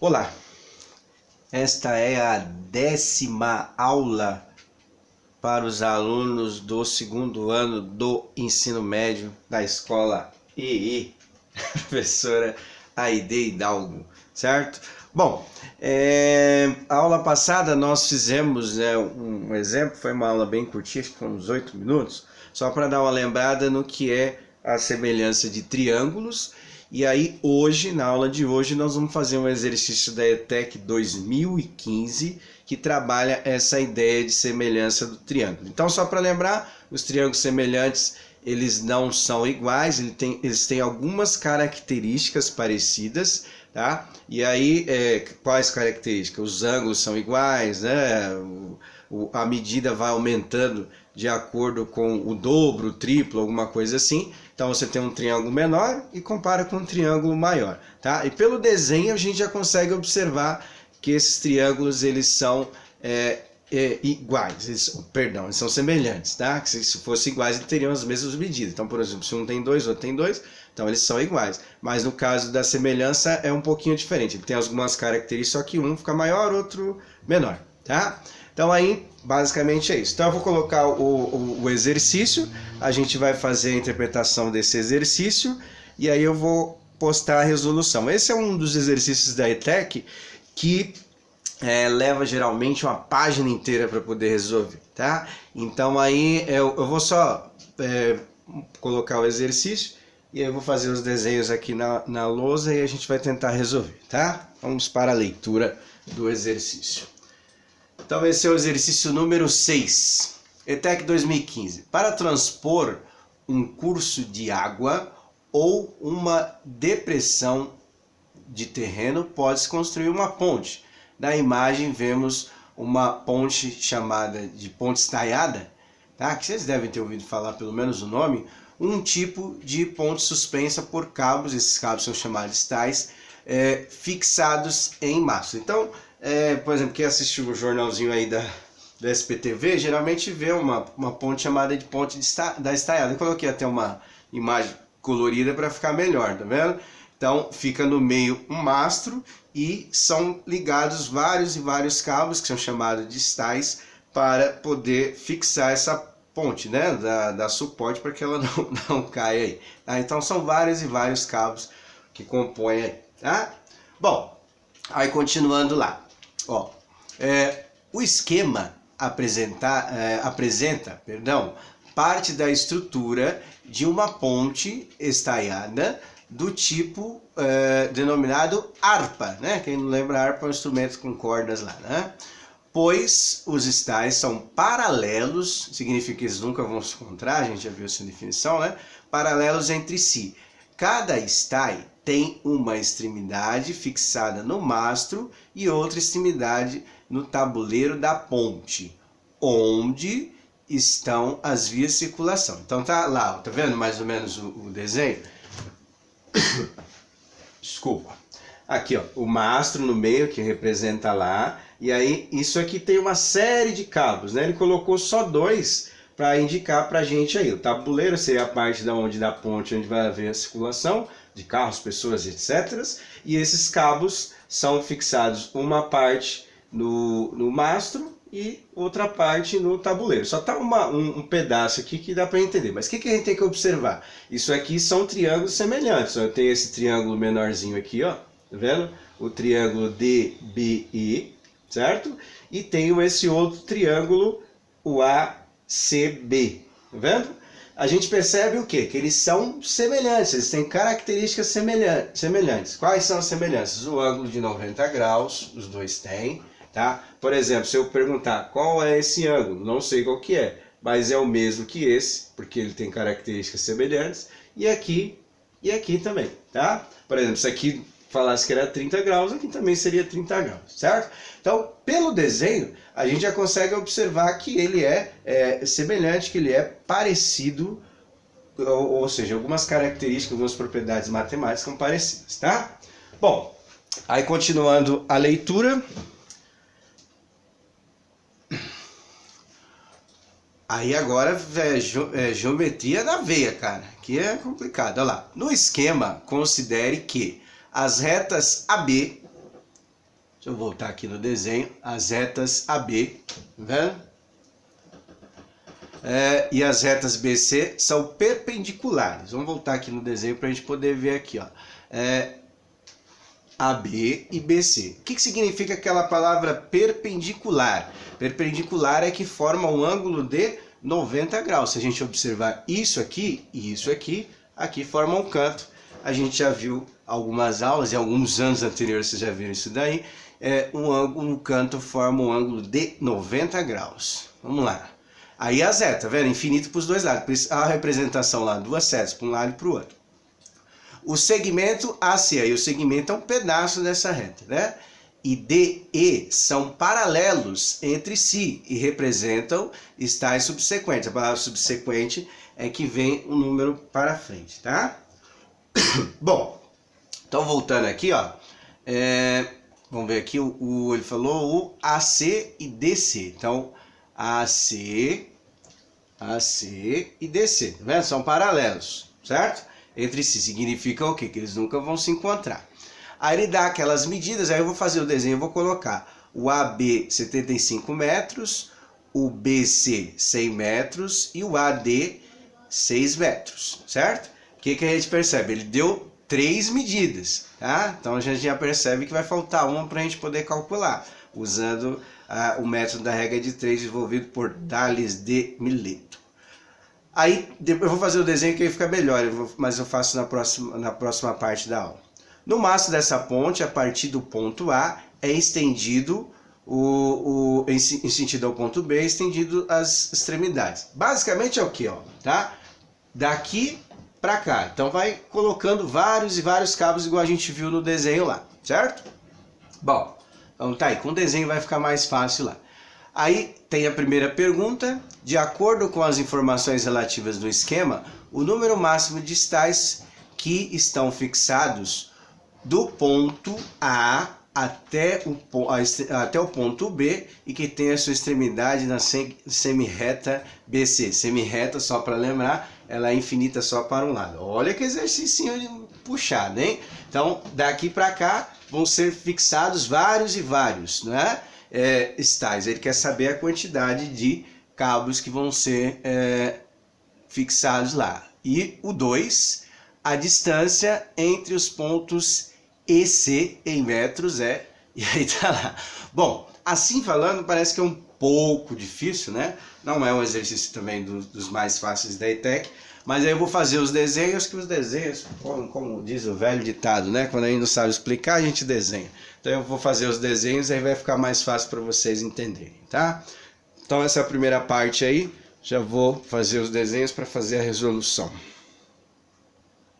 Olá, esta é a 10ª aula para os alunos do 2º ano do ensino médio da escola EE, professora Aide Hidalgo, certo? Bom, a aula passada nós fizemos um exemplo, foi uma aula bem curtinha, acho que foram uns 8 minutos, só para dar uma lembrada no que é a semelhança de triângulos. E aí hoje, na aula de hoje, nós vamos fazer um exercício da ETEC 2015 que trabalha essa ideia de semelhança do triângulo. Então, só para lembrar, os triângulos semelhantes, eles não são iguais, eles têm algumas características parecidas, tá? E aí, quais características? Os ângulos são iguais, né? A medida vai aumentando de acordo com o dobro, o triplo, alguma coisa assim. Então você tem um triângulo menor e compara com um triângulo maior, tá? E pelo desenho a gente já consegue observar que esses triângulos eles são iguais, eles são semelhantes, tá? Que se fossem iguais eles teriam as mesmas medidas. Então, por exemplo, se um tem 2, outro tem 2, então eles são iguais. Mas no caso da semelhança é um pouquinho diferente. Ele tem algumas características, só que um fica maior, outro menor, tá? Então aí, basicamente é isso. Então eu vou colocar o exercício, a gente vai fazer a interpretação desse exercício e aí eu vou postar a resolução. Esse é um dos exercícios da ETEC que leva geralmente uma página inteira para poder resolver, tá? Então aí eu vou só colocar o exercício e aí eu vou fazer os desenhos aqui na lousa e a gente vai tentar resolver, tá? Vamos para a leitura do exercício. Então esse é o exercício número 6, ETEC 2015. Para transpor um curso de água ou uma depressão de terreno, pode-se construir uma ponte. Na imagem vemos uma ponte chamada de ponte estaiada, tá? Que vocês devem ter ouvido falar pelo menos o nome, um tipo de ponte suspensa por cabos, esses cabos são chamados de estais, fixados em mastro. Então, por exemplo, quem assistiu o jornalzinho aí do SPTV, geralmente vê uma ponte chamada de ponte da estaiada. Eu coloquei até uma imagem colorida para ficar melhor, tá vendo? Então fica no meio um mastro e são ligados vários e vários cabos, que são chamados de estais, para poder fixar essa ponte, né? Dar suporte para que ela não caia aí. Tá? Então são vários e vários cabos que compõem aí, tá? Bom, aí continuando lá. Ó, o esquema apresenta parte da estrutura de uma ponte estaiada do tipo denominado harpa, né? Quem não lembra, harpa é um instrumento com cordas lá, né? Pois os estais são paralelos, significa que eles nunca vão se encontrar, a gente já viu essa definição, né? Paralelos entre si. Cada estai tem uma extremidade fixada no mastro e outra extremidade no tabuleiro da ponte, onde estão as vias de circulação. Então tá lá, tá vendo mais ou menos o desenho? Desculpa. Aqui, ó, o mastro no meio que representa lá, e aí isso aqui tem uma série de cabos, né? Ele colocou só 2 para indicar pra gente aí. O tabuleiro seria a parte da ponte onde vai haver a circulação de carros, pessoas, etc. E esses cabos são fixados uma parte no mastro e outra parte no tabuleiro. Só tá um pedaço aqui que dá para entender. Mas o que a gente tem que observar? Isso aqui são triângulos semelhantes. Eu tenho esse triângulo menorzinho aqui, ó. Tá vendo? O triângulo DBE, certo? E tenho esse outro triângulo, o ACB. Tá vendo? A gente percebe o quê? Que eles são semelhantes, eles têm características semelhantes. Quais são as semelhanças? O ângulo de 90 graus, os dois têm, tá? Por exemplo, se eu perguntar qual é esse ângulo, não sei qual que é, mas é o mesmo que esse, porque ele tem características semelhantes, e aqui também, tá? Por exemplo, se aqui falasse que era 30 graus, aqui também seria 30 graus, certo? Então, pelo desenho, a gente já consegue observar que ele é semelhante, que ele é parecido, ou seja, algumas características, algumas propriedades matemáticas são parecidas, tá? Bom, aí continuando a leitura. Aí agora geometria na veia, cara, que é complicado. Olha lá, no esquema, considere que as retas AB Deixa eu voltar aqui no desenho, as retas AB, tá vendo? E as retas BC são perpendiculares. Vamos voltar aqui no desenho para a gente poder ver aqui, ó. AB e BC. O que significa aquela palavra perpendicular? Perpendicular é que forma um ângulo de 90 graus. Se a gente observar isso aqui e isso aqui, aqui forma um canto. A gente já viu algumas aulas, em alguns anos anteriores vocês já viram isso daí. Um canto forma um ângulo de 90 graus. Vamos lá. Aí a zeta, tá vendo? Infinito para os dois lados. Por isso a representação lá, duas setas, para um lado e para o outro. O segmento AC, aí o segmento é um pedaço dessa reta, né? E DE são paralelos entre si e representam estágios subsequentes. A palavra subsequente é que vem um número para frente, tá? Bom, então voltando aqui, ó. Vamos ver aqui, ele falou o AC e DC. Então, AC e DC, tá vendo? São paralelos, certo? Entre si, significa o quê? Que eles nunca vão se encontrar. Aí ele dá aquelas medidas, aí eu vou fazer o desenho, eu vou colocar o AB 75 metros, o BC 100 metros e o AD 6 metros, certo? O que a gente percebe? Ele deu 3 medidas, tá? Então a gente já percebe que vai faltar uma para a gente poder calcular, usando o método da regra de 3 desenvolvido por Tales de Mileto. Aí depois eu vou fazer o desenho que aí fica melhor, mas eu faço na próxima parte da aula. No mastro dessa ponte, a partir do ponto A, é estendido, em sentido ao ponto B, é estendido as extremidades. Basicamente é o que, ó, tá? Daqui para cá. Então vai colocando vários e vários cabos igual a gente viu no desenho lá, certo? Bom, então tá aí, com o desenho vai ficar mais fácil lá. Aí tem a primeira pergunta. De acordo com as informações relativas do esquema, o número máximo de estágios que estão fixados do ponto A até o ponto B e que tem a sua extremidade na semirreta BC. Semirreta, só para lembrar, ela é infinita só para um lado. Olha que exercício puxado, hein? Então, daqui para cá vão ser fixados vários e vários, né? Estágios. Ele quer saber a quantidade de cabos que vão ser fixados lá. E o 2, a distância entre os pontos EC em metros e aí tá lá. Bom, assim falando parece que é um pouco difícil, né? Não é um exercício também dos mais fáceis da ETEC, mas aí eu vou fazer os desenhos, que os desenhos, como diz o velho ditado, né? Quando a gente não sabe explicar, a gente desenha. Então eu vou fazer os desenhos e aí vai ficar mais fácil para vocês entenderem, tá? Então essa é a primeira parte aí, já vou fazer os desenhos para fazer a resolução.